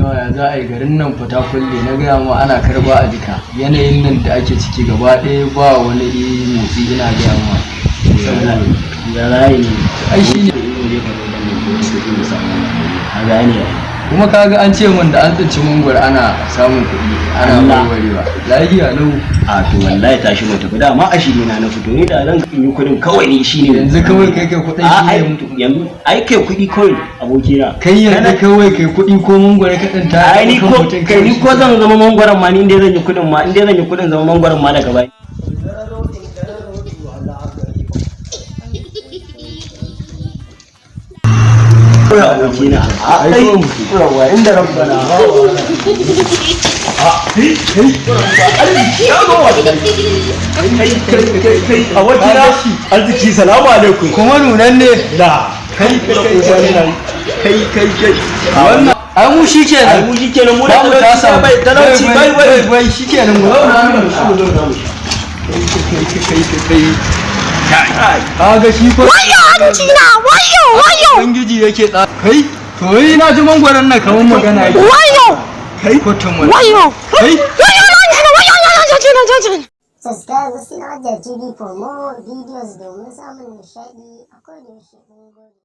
nawa ya za a yi garin nan fata kulle na gaya ma ana karba a jika yanayin nan da ake ciki gaba ɗaya ba wani motsi ina gaya ma ya rayu ne ai shi ne a gane kuma kaga an ce min da an tsinci mangwaro ana samun kuɗi ana warwarewa lafiya lau a to wallahi tashi mu tafi dama a shiri na fito ni da zan yi kuɗin kawai ni shine yanzu kawai kai kuɗin shi ne mutu yanzu ai kai kuɗi kawai abokina kai yanzu kawai kai kuɗi ko mangwaro ka ɗanta ai ni ko zan zama mangwaron ma ni inda zan yi kuɗin ma inda zan yi kuɗin zama mangwaron ma daga bai ya abokina ai yawa inda rabbana a wakila arziki salamu alaikum kuma nunan ne da kai wannan ai mu shikenan mu da mu ta samu talauci bai shikenan mu zauna mu kaga shi ko wayo hanci na wayo ubangiji yake tsa kai to yi na ji mangwaron nan kamar magana yake wayo kai kotun wayo kai Subscribe to Sinadar TV for more videos domin samun nishaɗi a kodayaushe.